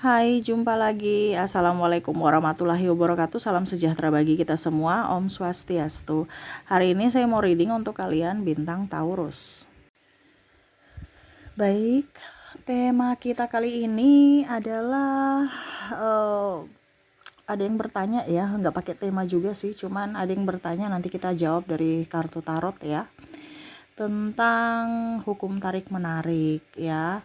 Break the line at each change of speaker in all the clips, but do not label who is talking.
Hai, jumpa lagi. Assalamualaikum warahmatullahi wabarakatuh. Salam sejahtera bagi kita semua. Om Swastiastu. Hari ini saya mau reading untuk kalian bintang Taurus. Baik, tema kita kali ini adalah ada yang bertanya ya, nggak pakai tema juga sih, cuman ada yang bertanya, nanti kita jawab dari kartu tarot ya, tentang hukum tarik menarik ya.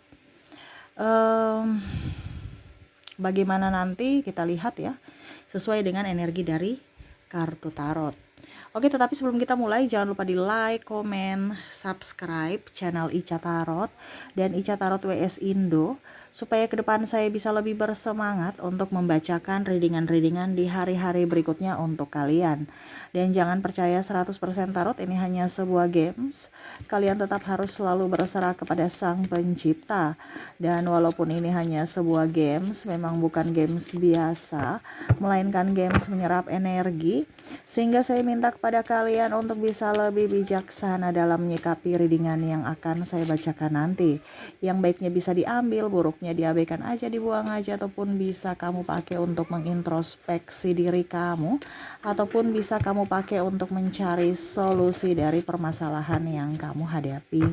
Bagaimana nanti kita lihat ya, sesuai dengan energi dari kartu tarot. Oke, tetapi sebelum kita mulai, jangan lupa di like, komen, subscribe channel Ica Tarot dan Ica Tarot WS Indo, supaya ke depan saya bisa lebih bersemangat untuk membacakan readingan-readingan di hari-hari berikutnya untuk kalian. Dan jangan percaya 100% tarot ini hanya sebuah games. Kalian tetap harus selalu berserah kepada Sang Pencipta. Dan walaupun ini hanya sebuah games, memang bukan games biasa, melainkan games menyerap energi, sehingga saya minta kepada kalian untuk bisa lebih bijaksana dalam menyikapi readingan yang akan saya bacakan nanti. Yang baiknya bisa diambil, buruknya diabaikan aja, dibuang aja, ataupun bisa kamu pakai untuk mengintrospeksi diri kamu, ataupun bisa kamu pakai untuk mencari solusi dari permasalahan yang kamu hadapi.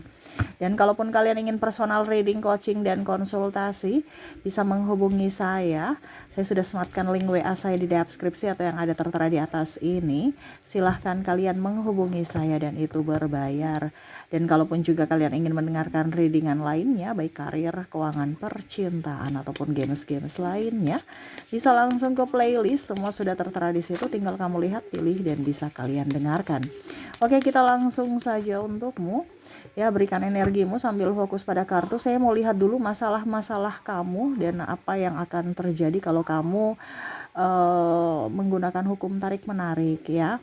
Dan kalaupun kalian ingin personal reading, coaching, dan konsultasi, bisa menghubungi saya. Saya sudah sematkan link WA saya di deskripsi atau yang ada tertera di atas ini. Silahkan kalian menghubungi saya dan itu berbayar. Dan kalaupun juga kalian ingin mendengarkan readingan lainnya, baik karir, keuangan, percintaan, ataupun games-games lainnya, bisa langsung ke playlist. Semua sudah tertera di situ, tinggal kamu lihat, pilih, dan bisa kalian dengarkan. Oke, kita langsung saja untukmu. Ya, berikan energimu sambil fokus pada kartu. Saya mau lihat dulu masalah-masalah kamu dan apa yang akan terjadi kalau kamu menggunakan hukum tarik menarik ya,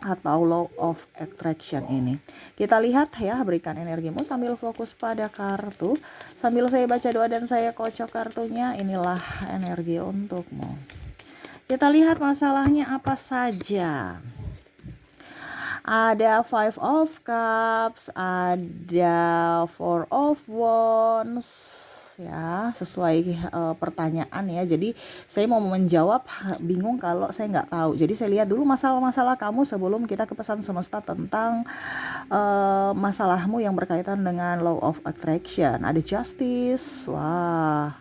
atau law of attraction ini. Kita lihat ya, berikan energimu sambil fokus pada kartu. Sambil saya baca doa dan saya kocok kartunya, inilah energi untukmu. Kita lihat masalahnya apa saja. Ada Five of Cups, ada Four of Wands ya, sesuai pertanyaan ya. Jadi saya mau menjawab, bingung kalau saya nggak tahu. Jadi saya lihat dulu masalah-masalah kamu sebelum kita ke pesan semesta tentang masalahmu yang berkaitan dengan law of attraction. Ada Justice, wah,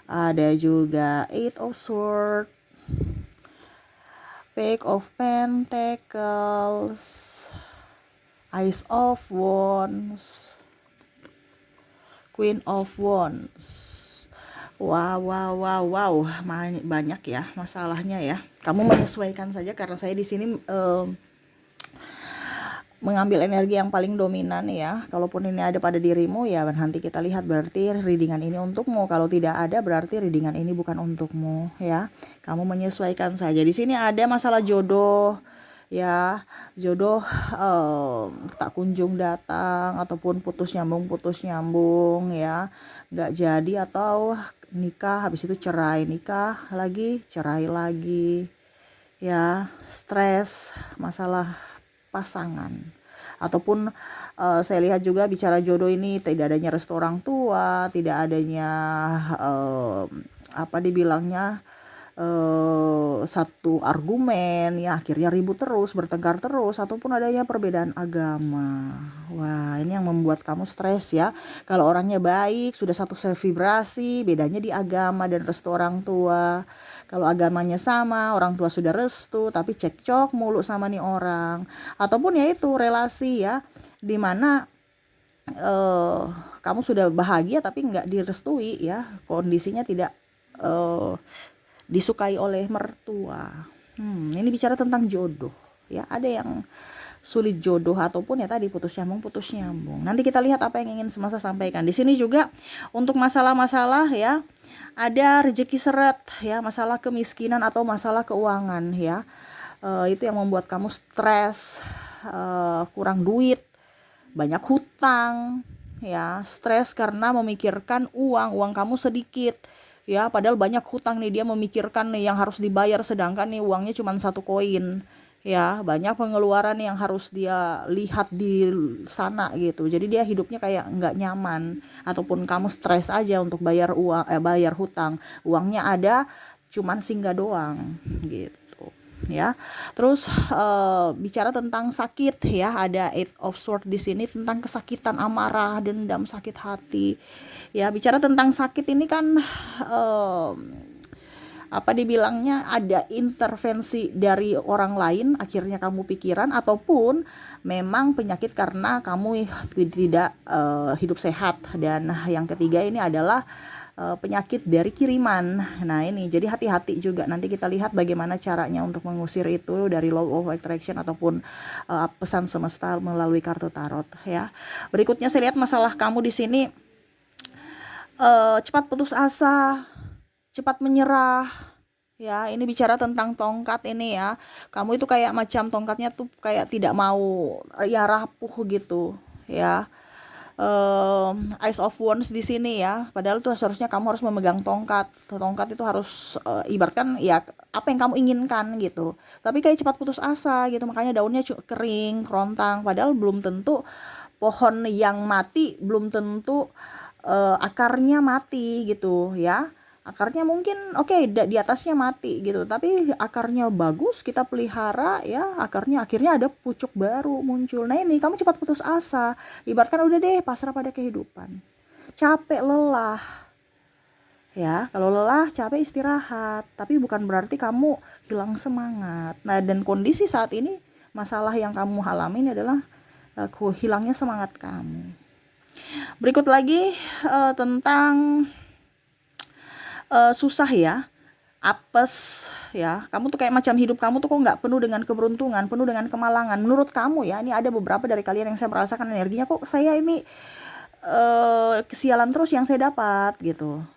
ada juga Eight of Swords, Page of Pentacles, Ace of Wands, Queen of Wands. Wow, banyak ya masalahnya ya. Kamu menyesuaikan saja karena saya di sini mengambil energi yang paling dominan ya. Kalaupun ini ada pada dirimu ya, nanti kita lihat berarti readingan ini untukmu. Kalau tidak ada berarti readingan ini bukan untukmu ya. Kamu menyesuaikan saja. Di sini ada masalah jodoh ya, jodoh tak kunjung datang, ataupun putus nyambung ya, nggak jadi, atau nikah habis itu cerai, nikah lagi cerai lagi ya, stres, masalah pasangan. Ataupun saya lihat juga bicara jodoh ini tidak adanya restu orang tua, tidak adanya apa dibilangnya, satu argumen ya, akhirnya ribut terus, bertengkar terus, ataupun adanya perbedaan agama. Wah, ini yang membuat kamu stres ya. Kalau orangnya baik, sudah satu vibrasi, bedanya di agama dan restu orang tua. Kalau agamanya sama, orang tua sudah restu, tapi cekcok mulu sama nih orang. Ataupun ya itu relasi ya, dimana kamu sudah bahagia tapi nggak direstui ya, kondisinya tidak disukai oleh mertua. Ini bicara tentang jodoh ya. Ada yang sulit jodoh, ataupun ya tadi putus nyambung. Nanti kita lihat apa yang ingin semesta sampaikan. Di sini juga untuk masalah-masalah ya, ada rezeki seret ya, masalah kemiskinan atau masalah keuangan ya. Itu yang membuat kamu stres, kurang duit, banyak hutang ya, stres karena memikirkan uang kamu sedikit ya, padahal banyak hutang nih, dia memikirkan nih yang harus dibayar, sedangkan nih uangnya cuma 1 koin ya, banyak pengeluaran yang harus dia lihat di sana gitu. Jadi dia hidupnya kayak nggak nyaman, ataupun kamu stres aja untuk bayar uang, bayar hutang. Uangnya ada, cuman singgah doang gitu. Ya, terus bicara tentang sakit ya, ada Eight of Swords di sini tentang kesakitan, amarah, dendam, sakit hati. Ya, bicara tentang sakit ini kan eh, apa dibilangnya, ada intervensi dari orang lain, akhirnya kamu pikiran, ataupun memang penyakit karena kamu tidak hidup sehat. Dan yang ketiga ini adalah penyakit dari kiriman. Nah ini jadi hati-hati juga, nanti kita lihat bagaimana caranya untuk mengusir itu dari law of attraction ataupun pesan semesta melalui kartu tarot ya. Berikutnya saya lihat masalah kamu di sini, cepat putus asa, cepat menyerah. Ya, ini bicara tentang tongkat ini ya. Kamu itu kayak macam tongkatnya tuh kayak tidak mau ya rapuh gitu, ya. Ice of Wands di sini ya. Padahal tuh seharusnya kamu harus memegang tongkat. Tongkat itu harus ibaratkan ya apa yang kamu inginkan gitu. Tapi kayak cepat putus asa gitu. Makanya daunnya kering, kerontang. Padahal belum tentu pohon yang mati, belum tentu akarnya mati gitu ya. Akarnya mungkin oke, di atasnya mati gitu, tapi akarnya bagus, kita pelihara ya, akarnya akhirnya ada pucuk baru muncul. Nah ini kamu cepat putus asa, ibaratkan udah deh pasrah pada kehidupan, capek, lelah ya. Kalau lelah, capek, istirahat, tapi bukan berarti kamu hilang semangat. Nah dan kondisi saat ini, masalah yang kamu alami ini adalah hilangnya semangat kamu. Berikut lagi tentang susah ya, apes ya. Kamu tuh kayak macam hidup kamu tuh kok nggak penuh dengan keberuntungan, penuh dengan kemalangan. Menurut kamu ya, ini ada beberapa dari kalian yang saya merasakan energinya kok saya ini kesialan terus yang saya dapat gitu.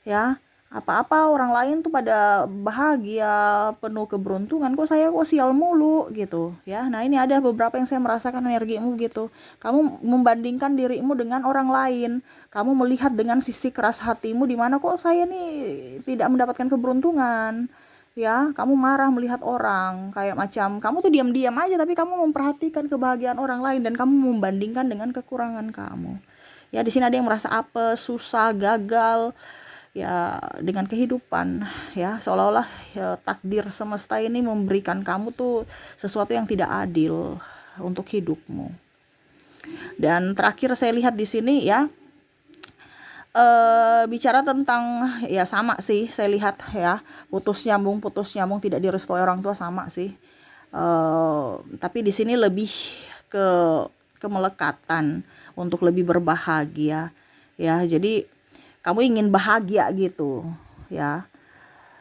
Ya, apa-apa orang lain tuh pada bahagia, penuh keberuntungan, kok saya kok sial mulu gitu ya. Nah ini ada beberapa yang saya merasakan energimu gitu, kamu membandingkan dirimu dengan orang lain, kamu melihat dengan sisi keras hatimu di mana kok saya nih tidak mendapatkan keberuntungan ya. Kamu marah melihat orang, kayak macam kamu tuh diam-diam aja tapi kamu memperhatikan kebahagiaan orang lain dan kamu membandingkan dengan kekurangan kamu ya. Di sini ada yang merasa apes, susah, gagal ya dengan kehidupan ya, seolah-olah ya, takdir semesta ini memberikan kamu tuh sesuatu yang tidak adil untuk hidupmu. Dan terakhir saya lihat di sini ya, bicara tentang ya sama sih, saya lihat ya, putus nyambung tidak direstui orang tua, sama sih. Tapi di sini lebih ke kemelekatan untuk lebih berbahagia ya. Jadi kamu ingin bahagia gitu ya.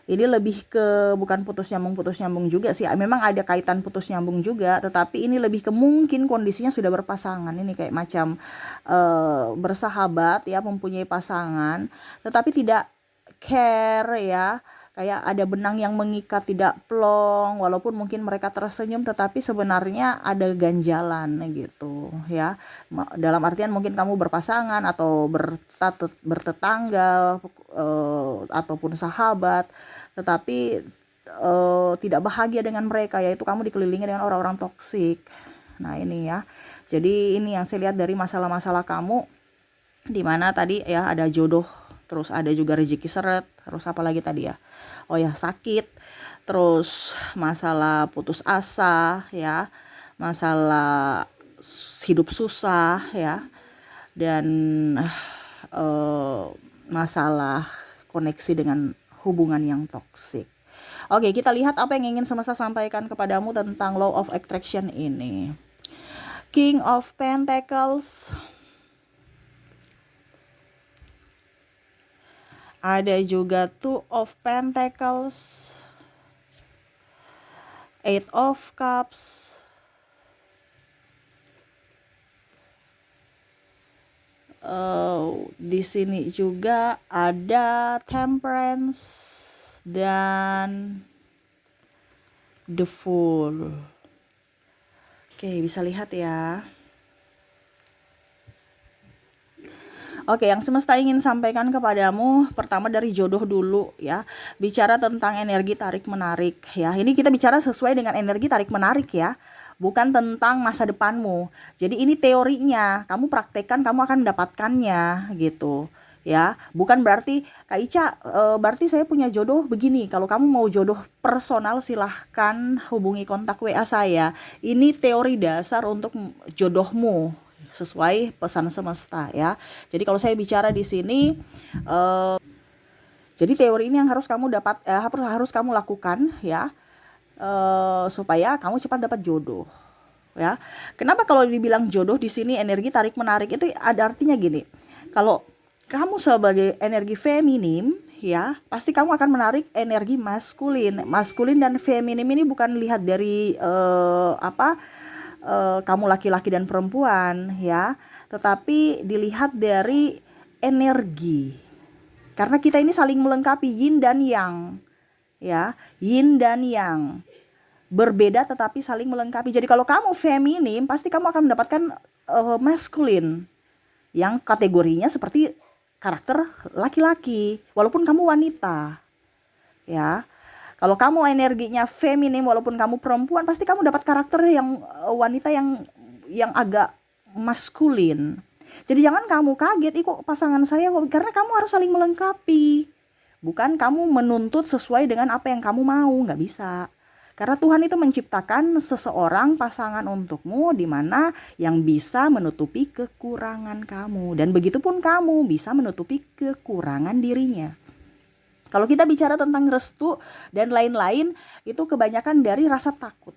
Ini lebih ke bukan putus nyambung juga sih. Memang ada kaitan putus nyambung juga, tetapi ini lebih ke mungkin kondisinya sudah berpasangan. Ini kayak macam bersahabat ya, mempunyai pasangan, tetapi tidak care ya. Kayak ada benang yang mengikat, tidak plong, walaupun mungkin mereka tersenyum tetapi sebenarnya ada ganjalan gitu ya. Dalam artian mungkin kamu berpasangan atau bertetangga ataupun sahabat, tetapi tidak bahagia dengan mereka, yaitu kamu dikelilingi dengan orang-orang toksik. Nah ini ya, jadi ini yang saya lihat dari masalah-masalah kamu, di mana tadi ya ada jodoh, terus ada juga rezeki seret, terus apa lagi tadi ya, oh ya sakit, terus masalah putus asa ya, masalah hidup susah ya, dan eh, masalah koneksi dengan hubungan yang toksik. Oke, kita lihat apa yang ingin semesta sampaikan kepadamu tentang law of attraction ini. King of Pentacles, ada juga Two of Pentacles, Eight of Cups, di sini juga ada Temperance dan The Fool. Oke, bisa lihat ya. Oke, yang semesta ingin sampaikan kepadamu pertama dari jodoh dulu ya. Bicara tentang energi tarik menarik ya. Ini kita bicara sesuai dengan energi tarik menarik ya. Bukan tentang masa depanmu. Jadi ini teorinya, kamu praktekkan kamu akan mendapatkannya gitu. Ya, bukan berarti Kak Ica, berarti saya punya jodoh begini. Kalau kamu mau jodoh personal silahkan hubungi kontak WA saya. Ini teori dasar untuk jodohmu sesuai pesan semesta ya. Jadi kalau saya bicara di sini, jadi teori ini yang harus kamu dapat, harus kamu lakukan ya, supaya kamu cepat dapat jodoh ya. Kenapa kalau dibilang jodoh di sini energi tarik menarik itu ada artinya gini. Kalau kamu sebagai energi feminim ya, pasti kamu akan menarik energi maskulin. Maskulin dan feminim ini bukan lihat dari kamu laki-laki dan perempuan ya, tetapi dilihat dari energi. Karena kita ini saling melengkapi, yin dan yang. Ya, yin dan yang. Berbeda tetapi saling melengkapi. Jadi kalau kamu feminim, pasti kamu akan mendapatkan maskulin yang kategorinya seperti karakter laki-laki, walaupun kamu wanita. Ya. Kalau kamu energinya feminim walaupun kamu perempuan, pasti kamu dapat karakter yang wanita yang agak maskulin. Jadi jangan kamu kaget, kok pasangan saya kok, karena kamu harus saling melengkapi. Bukan kamu menuntut sesuai dengan apa yang kamu mau, nggak bisa. Karena Tuhan itu menciptakan seseorang pasangan untukmu di mana yang bisa menutupi kekurangan kamu. Dan begitupun kamu bisa menutupi kekurangan dirinya. Kalau kita bicara tentang restu dan lain-lain, itu kebanyakan dari rasa takut.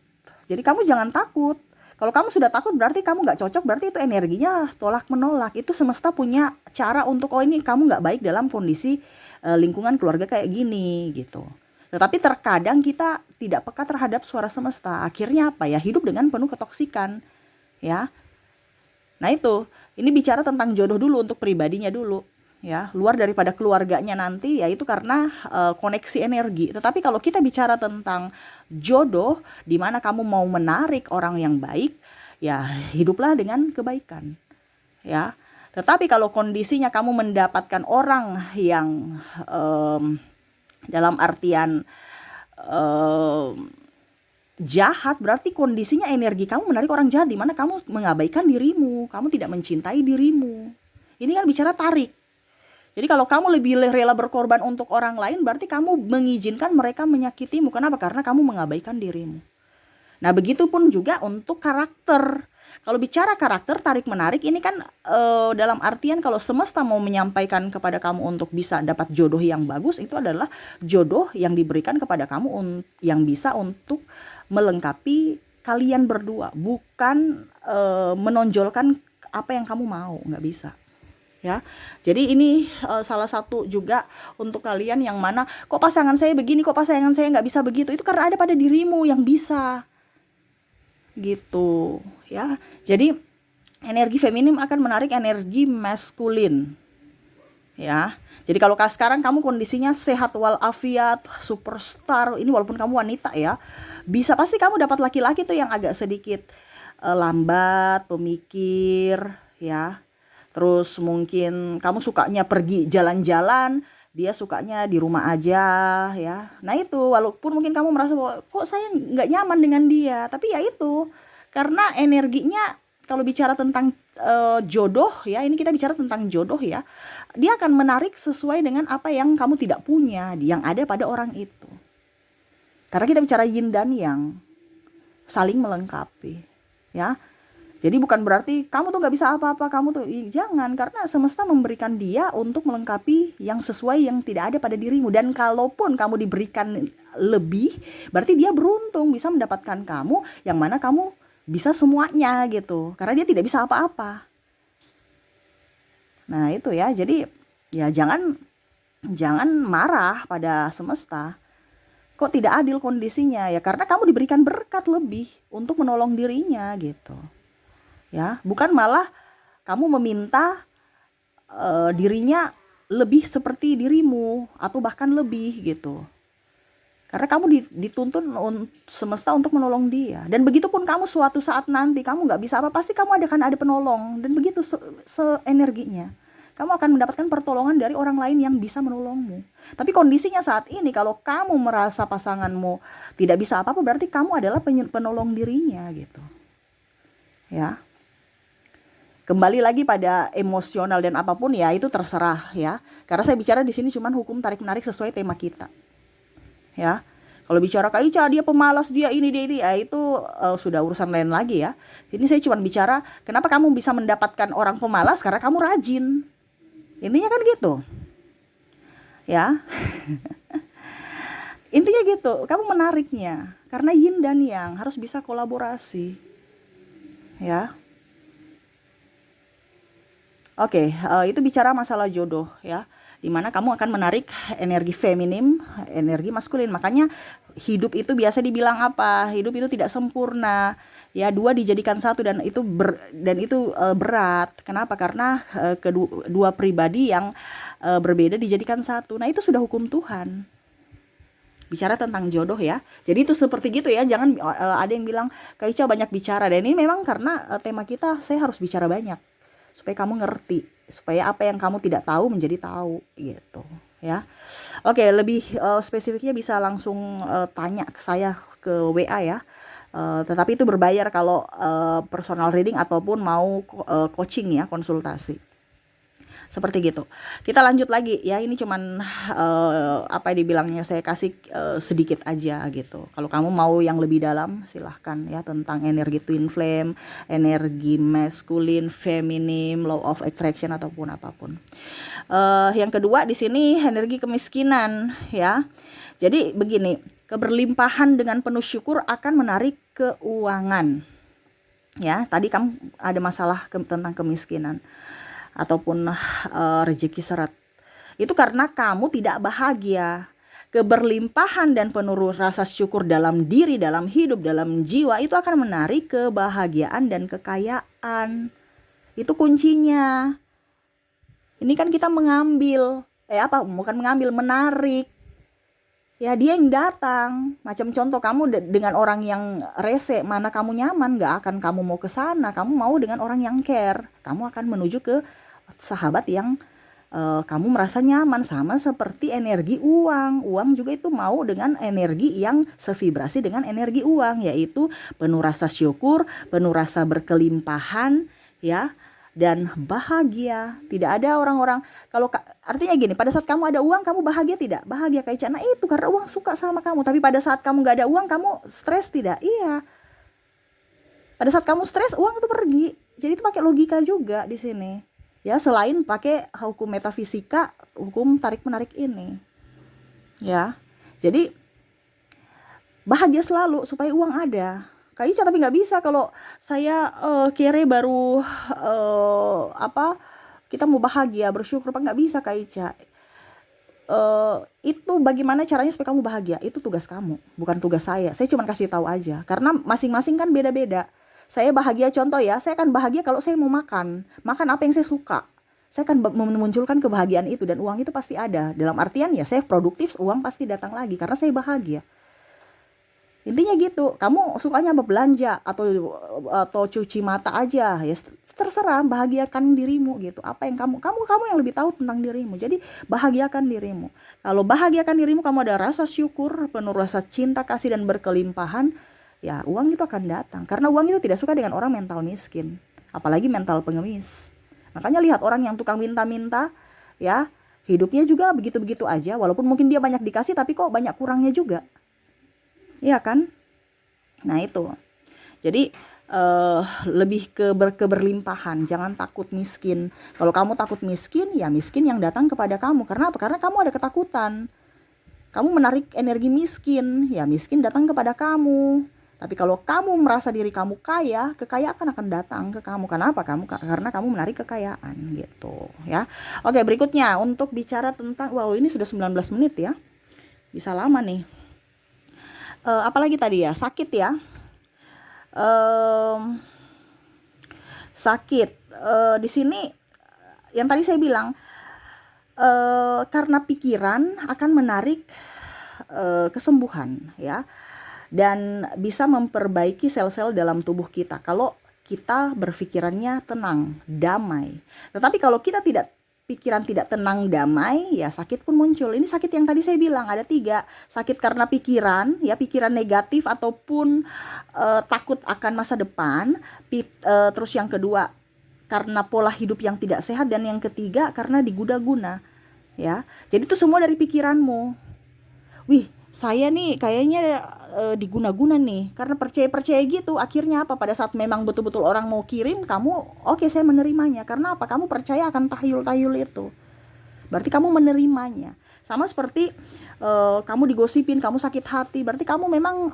Jadi kamu jangan takut. Kalau kamu sudah takut berarti kamu gak cocok, berarti itu energinya tolak menolak. Itu semesta punya cara untuk, oh ini kamu gak baik dalam kondisi lingkungan keluarga kayak gini gitu. Tetapi terkadang kita tidak peka terhadap suara semesta. Akhirnya apa ya? Hidup dengan penuh ketoksikan ya. Nah itu, ini bicara tentang jodoh dulu untuk pribadinya dulu. Ya, luar daripada keluarganya nanti, yaitu karena koneksi energi. Tetapi kalau kita bicara tentang jodoh, di mana kamu mau menarik orang yang baik, ya hiduplah dengan kebaikan. Ya, tetapi kalau kondisinya kamu mendapatkan orang yang dalam artian jahat, berarti kondisinya energi kamu menarik orang jahat, di mana kamu mengabaikan dirimu, kamu tidak mencintai dirimu. Ini kan bicara tarik. Jadi kalau kamu lebih rela berkorban untuk orang lain, berarti kamu mengizinkan mereka menyakitimu. Kenapa? Karena kamu mengabaikan dirimu. Nah, begitupun juga untuk karakter. Kalau bicara karakter tarik-menarik, ini kan dalam artian kalau semesta mau menyampaikan kepada kamu untuk bisa dapat jodoh yang bagus, itu adalah jodoh yang diberikan kepada kamu yang bisa untuk melengkapi kalian berdua. Bukan menonjolkan apa yang kamu mau, nggak bisa. Ya, jadi ini salah satu juga untuk kalian yang mana kok pasangan saya begini, kok pasangan saya nggak bisa begitu, itu karena ada pada dirimu yang bisa gitu ya. Jadi energi feminim akan menarik energi maskulin ya. Jadi kalau sekarang kamu kondisinya sehat walafiat, superstar, ini walaupun kamu wanita ya, bisa pasti kamu dapat laki-laki tuh yang agak sedikit lambat, pemikir ya. Terus mungkin kamu sukanya pergi jalan-jalan, dia sukanya di rumah aja ya. Nah itu, walaupun mungkin kamu merasa bahwa kok saya nggak nyaman dengan dia, tapi ya itu karena energinya, kalau bicara tentang jodoh ya, ini kita bicara tentang jodoh ya, dia akan menarik sesuai dengan apa yang kamu tidak punya, yang ada pada orang itu. Karena kita bicara yin dan yang, saling melengkapi ya. Jadi bukan berarti kamu tuh gak bisa apa-apa, kamu tuh jangan, karena semesta memberikan dia untuk melengkapi yang sesuai yang tidak ada pada dirimu. Dan kalaupun kamu diberikan lebih, berarti dia beruntung bisa mendapatkan kamu yang mana kamu bisa semuanya gitu, karena dia tidak bisa apa-apa. Nah itu ya, jadi ya jangan marah pada semesta. Kok tidak adil kondisinya ya, karena kamu diberikan berkat lebih untuk menolong dirinya gitu. Ya, bukan malah kamu meminta dirinya lebih seperti dirimu atau bahkan lebih gitu. Karena kamu dituntun semesta untuk menolong dia. Dan begitupun kamu suatu saat nanti kamu nggak bisa apa, pasti kamu akan ada penolong. Dan begitu energinya. Kamu akan mendapatkan pertolongan dari orang lain yang bisa menolongmu. Tapi kondisinya saat ini, kalau kamu merasa pasanganmu tidak bisa apa-apa, berarti kamu adalah penolong dirinya gitu. Ya. Kembali lagi pada emosional dan apapun ya, itu terserah ya. Karena saya bicara di sini cuman hukum tarik-menarik sesuai tema kita. Ya. Kalau bicara Kak Ica, dia pemalas, dia ini, ya itu sudah urusan lain lagi ya. Ini saya cuma bicara, kenapa kamu bisa mendapatkan orang pemalas? Karena kamu rajin. Intinya kan gitu. Ya. Intinya gitu, kamu menariknya. Karena yin dan yang harus bisa kolaborasi. Ya. Oke, itu bicara masalah jodoh ya, dimana kamu akan menarik energi feminim, energi maskulin. Makanya hidup itu biasa dibilang apa? Hidup itu tidak sempurna. Ya, dua dijadikan satu dan itu berat. Kenapa? Karena kedua pribadi yang berbeda dijadikan satu. Nah, itu sudah hukum Tuhan. Bicara tentang jodoh ya. Jadi itu seperti gitu ya. Jangan ada yang bilang Kak Ica banyak bicara. Dan ini memang karena tema kita, saya harus bicara banyak supaya kamu ngerti, supaya apa yang kamu tidak tahu menjadi tahu gitu ya. Oke, lebih spesifiknya bisa langsung tanya ke saya ke WA ya. Tetapi itu berbayar kalau personal reading ataupun mau coaching ya, konsultasi. Seperti gitu. Kita lanjut lagi ya, ini cuman apa dibilangnya, saya kasih sedikit aja gitu. Kalau kamu mau yang lebih dalam silahkan ya, tentang energi twin flame, energi maskulin, feminim, law of attraction ataupun apapun. Yang kedua di sini energi kemiskinan ya. Jadi begini, keberlimpahan dengan penuh syukur akan menarik keuangan. Ya, tadi kamu ada masalah tentang kemiskinan ataupun rezeki seret. Itu karena kamu tidak bahagia. Keberlimpahan dan penuh rasa syukur dalam diri, dalam hidup, dalam jiwa itu akan menarik kebahagiaan dan kekayaan. Itu kuncinya. Ini kan kita mengambil, menarik. Ya, dia yang datang. Macam contoh, kamu dengan orang yang rese, mana kamu nyaman, gak akan kamu mau ke sana. Kamu mau dengan orang yang care. Kamu akan menuju ke sahabat yang kamu merasa nyaman. Sama seperti energi uang. Uang juga itu mau dengan energi yang sevibrasi dengan energi uang, yaitu penuh rasa syukur, penuh rasa berkelimpahan ya, dan bahagia. Tidak ada orang-orang, kalau artinya gini, pada saat kamu ada uang kamu bahagia tidak? Bahagia Kak Ica. Nah itu karena uang suka sama kamu. Tapi pada saat kamu gak ada uang kamu stres tidak? Iya. Pada saat kamu stres uang itu pergi. Jadi itu pakai logika juga di sini. Ya, selain pakai hukum metafisika, hukum tarik-menarik ini. Ya. Jadi bahagia selalu supaya uang ada. Kak Ica, tapi nggak bisa kalau saya kere baru kita mau bahagia, bersyukur, apa nggak bisa Kak Ica. Itu bagaimana caranya supaya kamu bahagia, itu tugas kamu, bukan tugas saya cuma kasih tahu aja, karena masing-masing kan beda-beda. Saya bahagia, contoh ya, saya akan bahagia kalau saya mau makan apa yang saya suka, saya akan memunculkan kebahagiaan itu, dan uang itu pasti ada, dalam artian ya saya produktif, uang pasti datang lagi karena saya bahagia. Intinya gitu, kamu sukanya belanja atau cuci mata aja ya, terserah, bahagiakan dirimu gitu. Apa yang kamu yang lebih tahu tentang dirimu. Jadi bahagiakan dirimu. Kalau bahagiakan dirimu, kamu ada rasa syukur, penuh rasa cinta kasih dan berkelimpahan, ya uang itu akan datang. Karena uang itu tidak suka dengan orang mental miskin, apalagi mental pengemis. Makanya lihat orang yang tukang minta-minta ya, hidupnya juga begitu-begitu aja, walaupun mungkin dia banyak dikasih tapi kok banyak kurangnya juga. Iya kan? Nah itu. Jadi lebih ke keberlimpahan. Jangan takut miskin. Kalau kamu takut miskin, ya miskin yang datang kepada kamu. Karena apa? Karena kamu ada ketakutan. Kamu menarik energi miskin, ya miskin datang kepada kamu. Tapi kalau kamu merasa diri kamu kaya, kekayaan akan datang ke kamu. Kenapa? Karena kamu menarik kekayaan gitu ya. Oke, berikutnya untuk bicara tentang, wow ini sudah 19 menit ya. Bisa lama nih. Apalagi tadi ya, sakit ya, sakit di sini yang tadi saya bilang, karena pikiran akan menarik kesembuhan ya, dan bisa memperbaiki sel-sel dalam tubuh kita kalau kita berpikirannya tenang, damai. Tetapi kalau kita tidak pikiran tidak tenang, damai, ya sakit pun muncul. Ini sakit yang tadi saya bilang ada 3. Sakit karena pikiran, ya pikiran negatif ataupun takut akan masa depan. Terus yang kedua karena pola hidup yang tidak sehat, dan yang ketiga karena diguna-guna, ya. Jadi itu semua dari pikiranmu. Wih, saya nih kayaknya diguna-guna nih, karena percaya gitu. Akhirnya apa, pada saat memang betul-betul orang mau kirim, kamu oke, saya menerimanya. Karena apa, kamu percaya akan tahyul-tahyul itu, berarti kamu menerimanya. Sama seperti kamu digosipin, kamu sakit hati, berarti kamu memang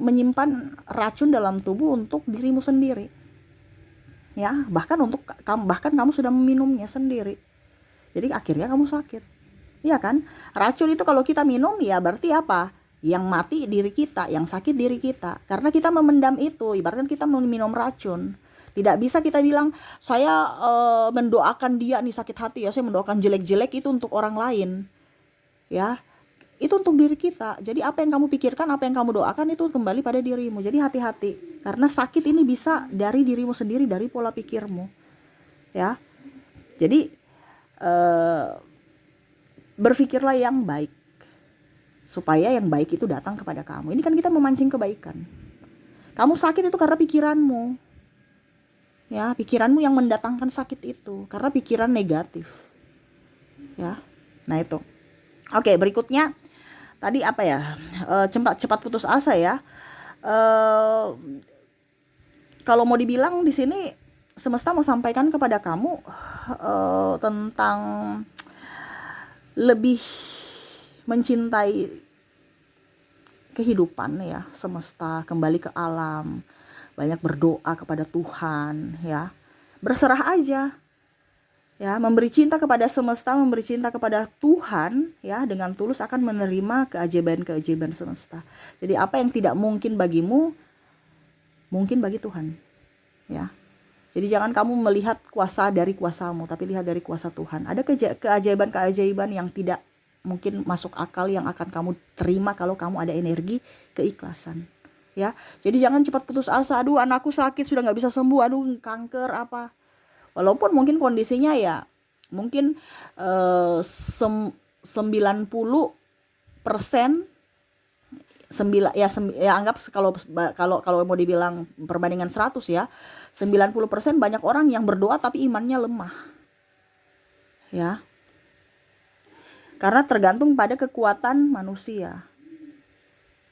menyimpan racun dalam tubuh untuk dirimu sendiri, ya. Bahkan kamu sudah meminumnya sendiri, jadi akhirnya kamu sakit. Iya kan? Racun itu kalau kita minum, ya berarti apa? Yang mati diri kita, yang sakit diri kita. Karena kita memendam itu, ibaratkan kita minum racun. Tidak bisa kita bilang, saya mendoakan dia nih sakit hati ya, saya mendoakan jelek-jelek itu untuk orang lain. Ya, itu untuk diri kita. Jadi apa yang kamu pikirkan, apa yang kamu doakan itu kembali pada dirimu. Jadi hati-hati. Karena sakit ini bisa dari dirimu sendiri, dari pola pikirmu. Ya. Jadi berpikirlah yang baik, supaya yang baik itu datang kepada kamu. Ini kan kita memancing kebaikan. Kamu sakit itu karena pikiranmu, ya, pikiranmu yang mendatangkan sakit itu, karena pikiran negatif, ya. Nah itu. Oke, berikutnya tadi apa ya, cepat putus asa, ya. Kalau mau dibilang di sini semesta mau sampaikan kepada kamu tentang lebih mencintai kehidupan, ya, semesta, kembali ke alam, banyak berdoa kepada Tuhan, ya, berserah aja, ya, memberi cinta kepada semesta, memberi cinta kepada Tuhan, ya, dengan tulus akan menerima keajaiban-keajaiban semesta. Jadi apa yang tidak mungkin bagimu, mungkin bagi Tuhan, ya. Jadi jangan kamu melihat kuasa dari kuasamu, tapi lihat dari kuasa Tuhan. Ada keajaiban-keajaiban yang tidak mungkin masuk akal yang akan kamu terima kalau kamu ada energi keikhlasan, ya. Jadi jangan cepat putus asa. Aduh, anakku sakit sudah nggak bisa sembuh. Aduh, kanker apa. Walaupun mungkin kondisinya ya mungkin 90% anggap kalau mau dibilang perbandingan 100, ya, 90% banyak orang yang berdoa tapi imannya lemah, ya, karena tergantung pada kekuatan manusia.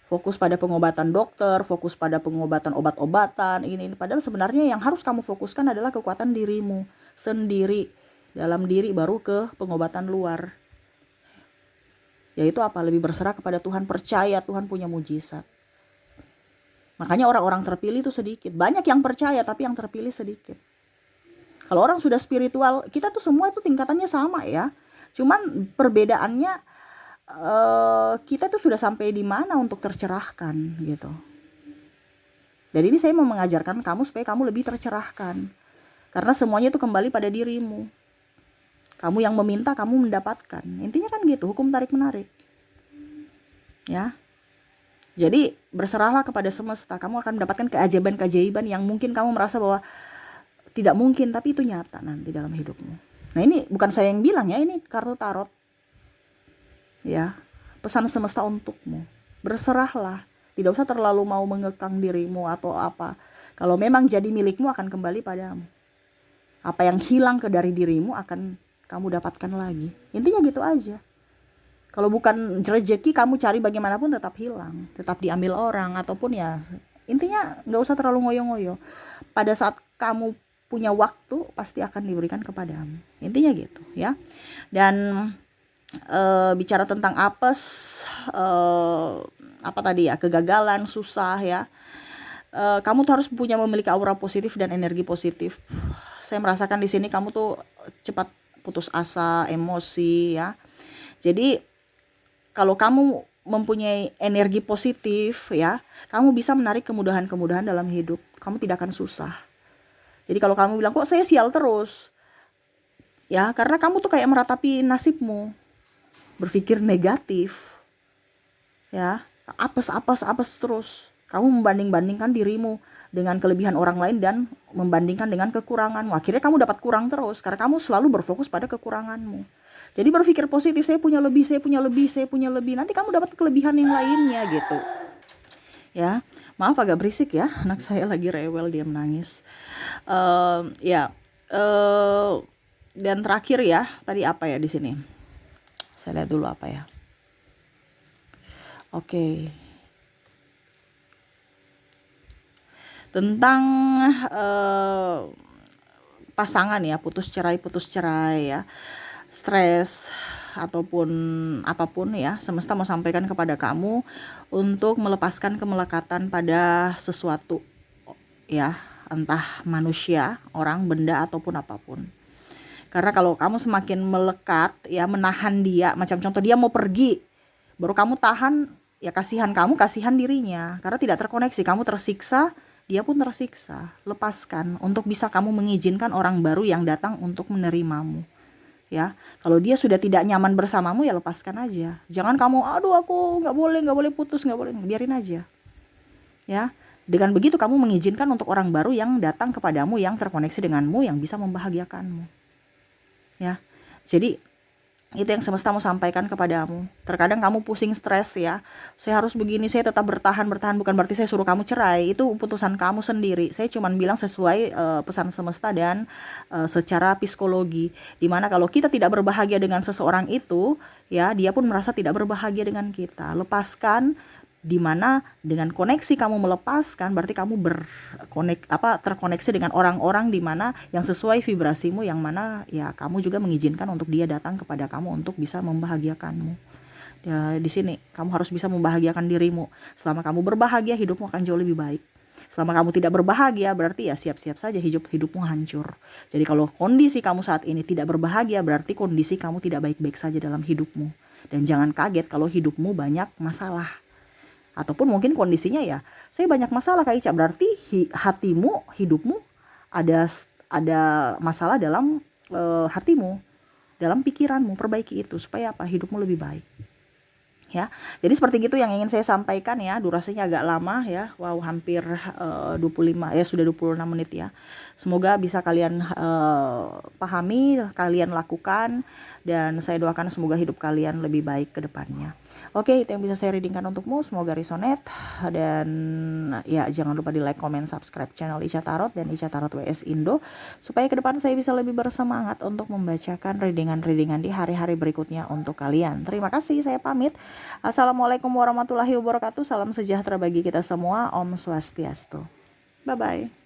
Fokus pada pengobatan dokter, fokus pada pengobatan obat-obatan, ini. Padahal sebenarnya yang harus kamu fokuskan adalah kekuatan dirimu sendiri, dalam diri, baru ke pengobatan luar. Yaitu apa? Lebih berserah kepada Tuhan, percaya Tuhan punya mujizat. Makanya orang-orang terpilih itu sedikit. Banyak yang percaya tapi yang terpilih sedikit. Kalau orang sudah spiritual, kita tuh semua itu tingkatannya sama, ya. Cuman perbedaannya kita tuh sudah sampai di mana untuk tercerahkan, gitu. Dan ini saya mau mengajarkan kamu supaya kamu lebih tercerahkan. Karena semuanya itu kembali pada dirimu. Kamu yang meminta, kamu mendapatkan. Intinya kan gitu, hukum tarik-menarik. Ya. Jadi berserahlah kepada semesta. Kamu akan mendapatkan keajaiban-keajaiban yang mungkin kamu merasa bahwa tidak mungkin, tapi itu nyata nanti dalam hidupmu. Nah ini bukan saya yang bilang, ya, ini kartu tarot. Ya, pesan semesta untukmu. Berserahlah. Tidak usah terlalu mau mengekang dirimu atau apa. Kalau memang jadi milikmu akan kembali padamu. Apa yang hilang dari dirimu akan kamu dapatkan lagi. Intinya gitu aja. Kalau bukan rezeki, kamu cari bagaimanapun tetap hilang, tetap diambil orang, ataupun ya intinya nggak usah terlalu ngoyo-ngoyo. Pada saat kamu punya waktu pasti akan diberikan kepadamu. Intinya gitu, ya. Dan bicara tentang apes, apa tadi ya, kegagalan, susah, ya. Kamu tuh harus memiliki aura positif dan energi positif. Saya merasakan di sini kamu tuh cepat putus asa, emosi, ya. Jadi kalau kamu mempunyai energi positif, ya, kamu bisa menarik kemudahan-kemudahan dalam hidup. Kamu tidak akan susah. Jadi kalau kamu bilang, kok saya sial terus, ya, karena kamu tuh kayak meratapi nasibmu, berpikir negatif, ya, apes terus. Kamu membanding-bandingkan dirimu dengan kelebihan orang lain dan membandingkan dengan kekuranganmu. Akhirnya kamu dapat kurang terus karena kamu selalu berfokus pada kekuranganmu. Jadi berpikir positif, saya punya lebih, saya punya lebih, saya punya lebih. Nanti kamu dapat kelebihan yang lainnya gitu. Ya, maaf agak berisik ya, anak saya lagi rewel, dia menangis. Ya, dan terakhir ya, tadi apa ya di sini? Saya lihat dulu apa ya. Oke. Tentang pasangan ya, putus cerai ya, stres ataupun apapun ya, semesta mau sampaikan kepada kamu untuk melepaskan kemelekatan pada sesuatu ya, entah manusia, orang, benda ataupun apapun. Karena kalau kamu semakin melekat ya, menahan dia, macam contoh dia mau pergi, baru kamu tahan, ya kasihan kamu, kasihan dirinya. Karena tidak terkoneksi, kamu tersiksa, dia pun tersiksa. Lepaskan untuk bisa kamu mengizinkan orang baru yang datang untuk menerimamu. Ya, kalau dia sudah tidak nyaman bersamamu, ya lepaskan aja. Jangan kamu, aduh aku nggak boleh putus, nggak boleh, biarin aja. Ya, dengan begitu kamu mengizinkan untuk orang baru yang datang kepadamu, yang terkoneksi denganmu, yang bisa membahagiakanmu. Ya, jadi itu yang semesta mau sampaikan kepadamu. Terkadang kamu pusing, stres ya, saya harus begini, saya tetap bertahan, bukan berarti saya suruh kamu cerai. Itu keputusan kamu sendiri. Saya cuma bilang sesuai pesan semesta dan secara psikologi, dimana kalau kita tidak berbahagia dengan seseorang itu ya, dia pun merasa tidak berbahagia dengan kita. Lepaskan, dimana dengan koneksi kamu melepaskan, berarti kamu terkoneksi dengan orang-orang dimana yang sesuai vibrasimu, yang mana ya kamu juga mengizinkan untuk dia datang kepada kamu untuk bisa membahagiakanmu. Ya, di sini kamu harus bisa membahagiakan dirimu. Selama kamu berbahagia, hidupmu akan jauh lebih baik. Selama kamu tidak berbahagia, berarti ya siap-siap saja hidupmu hancur. Jadi kalau kondisi kamu saat ini tidak berbahagia, berarti kondisi kamu tidak baik-baik saja dalam hidupmu. Dan jangan kaget kalau hidupmu banyak masalah. Ataupun mungkin kondisinya ya, saya banyak masalah Kak Ica, berarti hatimu, hidupmu ada masalah dalam hatimu, dalam pikiranmu. Perbaiki itu supaya apa? Hidupmu lebih baik. Ya, jadi seperti gitu yang ingin saya sampaikan ya. Durasinya agak lama ya. Wow, hampir 25 ya, sudah 26 menit ya. Semoga bisa kalian pahami, kalian lakukan, dan saya doakan semoga hidup kalian lebih baik ke depannya. Oke, itu yang bisa saya readingkan untukmu. Semoga resonate, dan ya jangan lupa di like, comment, subscribe channel Ica Tarot dan Ica Tarot WS Indo supaya ke depan saya bisa lebih bersemangat untuk membacakan readingan-readingan di hari-hari berikutnya untuk kalian. Terima kasih, saya pamit. Assalamualaikum warahmatullahi wabarakatuh. Salam sejahtera bagi kita semua. Om Swastiastu. Bye-bye.